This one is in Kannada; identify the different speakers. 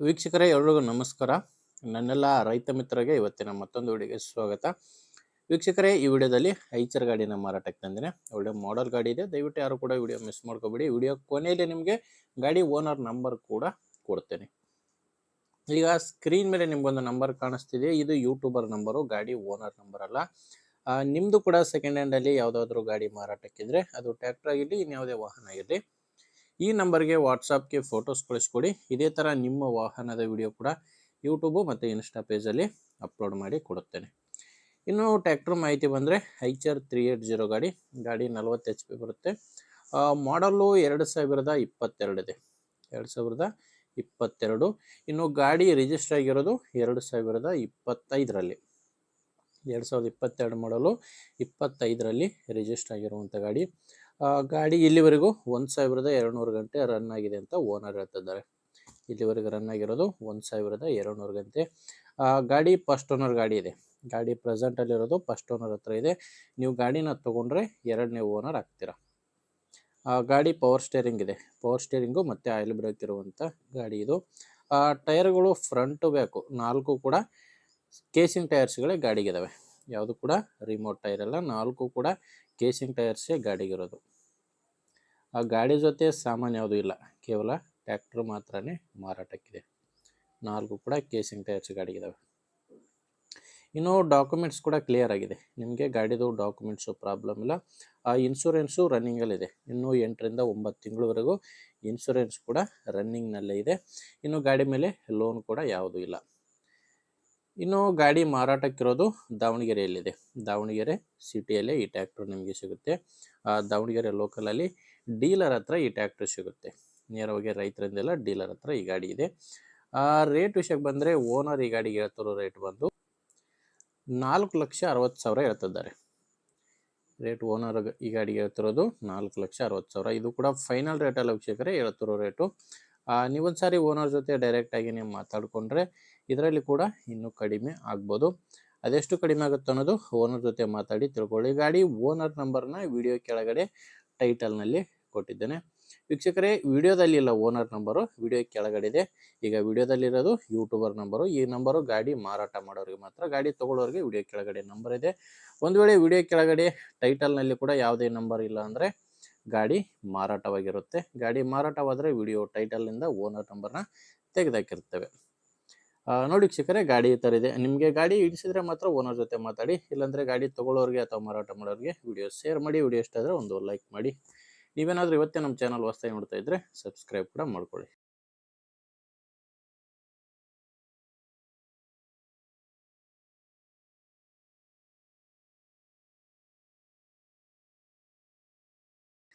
Speaker 1: ವೀಕ್ಷಕರೇ ಎಲ್ರಿಗೂ ನಮಸ್ಕಾರ. ನನ್ನೆಲ್ಲ ರೈತ ಮಿತ್ರರಿಗೆ ಇವತ್ತಿನ ಮತ್ತೊಂದು ವಿಡಿಯೋಗೆ ಸ್ವಾಗತ. ವೀಕ್ಷಕರೇ, ಈ ವಿಡಿಯೋದಲ್ಲಿ ಐಚರ್ ಗಾಡಿನ ಮಾರಾಟಕ್ಕೆ ತಂದಿನಿ. ಒಳ್ಳೆ ಮಾಡೆಲ್ ಗಾಡಿ ಇದೆ. ದಯವಿಟ್ಟು ಯಾರು ಕೂಡ ವಿಡಿಯೋ ಮಿಸ್ ಮಾಡ್ಕೋಬೇಡಿ. ವಿಡಿಯೋ ಕೊನೆಯಲ್ಲಿ ನಿಮಗೆ ಗಾಡಿ ಓನರ್ ನಂಬರ್ ಕೂಡ ಕೊಡ್ತೇನೆ. ಈಗ ಸ್ಕ್ರೀನ್ ಮೇಲೆ ನಿಮ್ಗೊಂದು ನಂಬರ್ ಕಾಣಿಸ್ತಿದೆ. ಇದು ಯೂಟ್ಯೂಬರ್ ನಂಬರು, ಗಾಡಿ ಓನರ್ ನಂಬರ್ ಅಲ್ಲ. ನಿಮ್ಮದು ಕೂಡ ಸೆಕೆಂಡ್ ಹ್ಯಾಂಡಲ್ಲಿ ಯಾವುದಾದ್ರೂ ಗಾಡಿ ಮಾರಾಟಕ್ಕಿದ್ರೆ, ಅದು ಟ್ರ್ಯಾಕ್ಟರ್ ಆಗಿರಲಿ ಇನ್ಯಾವುದೇ ವಾಹನ ಆಗಿರಲಿ, ಈ ನಂಬರ್ಗೆ ವಾಟ್ಸಪ್ಗೆ ಫೋಟೋಸ್ ಕಳಿಸ್ಕೊಡಿ. ಇದೇ ಥರ ನಿಮ್ಮ ವಾಹನದ ವಿಡಿಯೋ ಕೂಡ ಯೂಟ್ಯೂಬು ಮತ್ತು ಇನ್ಸ್ಟಾ ಪೇಜಲ್ಲಿ ಅಪ್ಲೋಡ್ ಮಾಡಿ ಕೊಡುತ್ತೇನೆ. ಇನ್ನು ಟ್ರ್ಯಾಕ್ಟರ್ ಮಾಹಿತಿ ಬಂದರೆ ಐಚರ್ 380 ಗಾಡಿ 40 HP ಬರುತ್ತೆ. ಮಾಡಲ್ಲು 2022 ಇದೆ. 2022. ಇನ್ನು ಗಾಡಿ ರಿಜಿಸ್ಟರ್ ಆಗಿರೋದು 2025ರಲ್ಲಿ. 2022 ಮಾಡಲು 25ರಲ್ಲಿ ರಿಜಿಸ್ಟರ್ ಆಗಿರುವಂಥ ಗಾಡಿ. ಗಾಡಿ ಇಲ್ಲಿವರೆಗೂ 1200 ಗಂಟೆ ರನ್ ಆಗಿದೆ ಅಂತ ಓನರ್ ಹೇಳ್ತಿದ್ದಾರೆ. ಇಲ್ಲಿವರೆಗೂ ರನ್ ಆಗಿರೋದು 1200 ಗಂಟೆ. ಗಾಡಿ ಫಸ್ಟ್ ಓನರ್ ಗಾಡಿ ಇದೆ. ಗಾಡಿ ಪ್ರೆಸೆಂಟಲ್ಲಿರೋದು ಫಸ್ಟ್ ಓನರ್ ಹತ್ರ ಇದೆ. ನೀವು ಗಾಡಿನ ತೊಗೊಂಡ್ರೆ 2ನೇ ಓನರ್ ಆಗ್ತೀರಾ. ಗಾಡಿ ಪವರ್ ಸ್ಟೇರಿಂಗ್ ಇದೆ. ಪವರ್ ಸ್ಟೇರಿಂಗು ಮತ್ತು ಆಯಿಲ್ ಬ್ರೇಕ್ ಇರುವಂಥ ಗಾಡಿ ಇದು. ಟೈರ್ಗಳು ಫ್ರಂಟು ಬ್ಯಾಕು 4 ಕೂಡ ಕೇಸಿಂಗ್ ಟೈರ್ಸ್ಗಳೇ ಗಾಡಿಗಿದ್ದಾವೆ. ಯಾವುದು ಕೂಡ ರಿಮೋಟ್ ಟೈರ್ ಅಲ್ಲ, 4 ಕೂಡ ಕೇಸಿಂಗ್ ಟೈರ್ಸೇ ಗಾಡಿಗಿರೋದು. ಆ ಗಾಡಿ ಜೊತೆ ಸಾಮಾನು ಯಾವುದೂ ಇಲ್ಲ, ಕೇವಲ ಟ್ರ್ಯಾಕ್ಟರ್ ಮಾತ್ರನೇ ಮಾರಾಟಕ್ಕಿದೆ. 4 ಕೂಡ ಕೇಸಿಂಗ್ ಟೈರ್ಸ್ ಗಾಡಿಗಿದ್ದಾವೆ. ಇನ್ನು ಡಾಕ್ಯುಮೆಂಟ್ಸ್ ಕೂಡ ಕ್ಲಿಯರ್ ಆಗಿದೆ. ನಿಮಗೆ ಗಾಡಿದು ಡಾಕ್ಯುಮೆಂಟ್ಸು ಪ್ರಾಬ್ಲಮ್ ಇಲ್ಲ. ಇನ್ಶೂರೆನ್ಸು ರನ್ನಿಂಗಲ್ಲಿದೆ. ಇನ್ನೂ 8ರಿಂದ 9 ತಿಂಗಳವರೆಗೂ ಇನ್ಶೂರೆನ್ಸ್ ಕೂಡ ರನ್ನಿಂಗ್ನಲ್ಲೇ ಇದೆ. ಇನ್ನು ಗಾಡಿ ಮೇಲೆ ಲೋನ್ ಕೂಡ ಯಾವುದೂ ಇಲ್ಲ. ಇನ್ನು ಗಾಡಿ ಮಾರಾಟಕ್ಕಿರೋದು ದಾವಣಗೆರೆಯಲ್ಲಿದೆ. ದಾವಣಗೆರೆ ಸಿಟಿಯಲ್ಲೇ ಈ ಟ್ರ್ಯಾಕ್ಟರ್ ನಿಮಗೆ ಸಿಗುತ್ತೆ. ದಾವಣಗೆರೆ ಲೋಕಲಲ್ಲಿ ಡೀಲರ್ ಹತ್ರ ಈ ಟ್ರ್ಯಾಕ್ಟರ್ ಸಿಗುತ್ತೆ. ನೇರವಾಗಿ ರೈತರಿಂದೆಲ್ಲ ಡೀಲರ್ ಹತ್ರ ಈ ಗಾಡಿ ಇದೆ. ರೇಟ್ ವಿಷಯಕ್ಕೆ ಬಂದರೆ ಓನರ್ ಈ ಗಾಡಿಗೆ ಹೇಳ್ತಿರೋ ರೇಟ್ ಬಂದು 4,60,000 ಹೇಳ್ತಿದ್ದಾರೆ. ರೇಟ್ ಓನರ್ ಈ ಗಾಡಿಗೆ ಹೇಳ್ತಿರೋದು 4,60,000. ಇದು ಕೂಡ ಫೈನಲ್ ರೇಟಲ್ಲ ವೀಕ್ಷಕರೇ, ಹೇಳ್ತಿರೋ ರೇಟು. ನೀವೊಂದು ಸಾರಿ ಓನರ್ ಜೊತೆ ಡೈರೆಕ್ಟಾಗಿ ನೀವು ಮಾತಾಡಿಕೊಂಡ್ರೆ ಇದರಲ್ಲಿ ಕೂಡ ಇನ್ನೂ ಕಡಿಮೆ ಆಗ್ಬೋದು. ಅದೆಷ್ಟು ಕಡಿಮೆ ಆಗುತ್ತೆ ಅನ್ನೋದು ಓನರ್ ಜೊತೆ ಮಾತಾಡಿ ತಿಳ್ಕೊಳ್ಳಿ. ಗಾಡಿ ಓನರ್ ನಂಬರ್ನ ವಿಡಿಯೋ ಕೆಳಗಡೆ ಟೈಟಲ್ನಲ್ಲಿ ಕೊಟ್ಟಿದ್ದೇನೆ. ವೀಕ್ಷಕರೇ, ವಿಡಿಯೋದಲ್ಲಿ ಇಲ್ಲ ಓನರ್ ನಂಬರು, ವಿಡಿಯೋ ಕೆಳಗಡೆ ಇದೆ. ಈಗ ವಿಡಿಯೋದಲ್ಲಿರೋದು ಯೂಟ್ಯೂಬರ್ ನಂಬರು. ಈ ನಂಬರು ಗಾಡಿ ಮಾರಾಟ ಮಾಡೋರಿಗೆ ಮಾತ್ರ. ಗಾಡಿ ತೊಗೊಳ್ಳೋರಿಗೆ ವಿಡಿಯೋ ಕೆಳಗಡೆ ನಂಬರ್ ಇದೆ. ಒಂದು ವೇಳೆ ವಿಡಿಯೋ ಕೆಳಗಡೆ ಟೈಟಲ್ನಲ್ಲಿ ಕೂಡ ಯಾವುದೇ ನಂಬರ್ ಇಲ್ಲ ಅಂದರೆ ಗಾಡಿ ಮಾರಾಟವಾಗಿರುತ್ತೆ. ಗಾಡಿ ಮಾರಾಟವಾದರೆ ವಿಡಿಯೋ ಟೈಟಲ್ನಿಂದ ಓನರ್ ನಂಬರ್ನ ತೆಗೆದಾಕಿರ್ತೇವೆ. ನೋಡಿ ವೀಕ್ಷಕರೇ, ಗಾಡಿ ಈ ಥರ ಇದೆ. ನಿಮಗೆ ಗಾಡಿ ಹಿಡಿಸಿದ್ರೆ ಮಾತ್ರ ಓನರ್ ಜೊತೆ ಮಾತಾಡಿ. ಇಲ್ಲಾಂದರೆ ಗಾಡಿ ತೊಗೊಳ್ಳೋರಿಗೆ ಅಥವಾ ಮಾರಾಟ ಮಾಡೋರಿಗೆ ವಿಡಿಯೋ ಶೇರ್ ಮಾಡಿ. ವಿಡಿಯೋ ಇಷ್ಟ ಆದರೆ ಒಂದು ಲೈಕ್ ಮಾಡಿ. ನೀವೇನಾದರೂ ಇವತ್ತೇ ನಮ್ಮ ಚಾನಲ್ ಹೊಸದಾಗಿ ನೋಡ್ತಾ ಇದ್ದರೆ ಸಬ್ಸ್ಕ್ರೈಬ್ ಕೂಡ ಮಾಡ್ಕೊಳ್ಳಿ.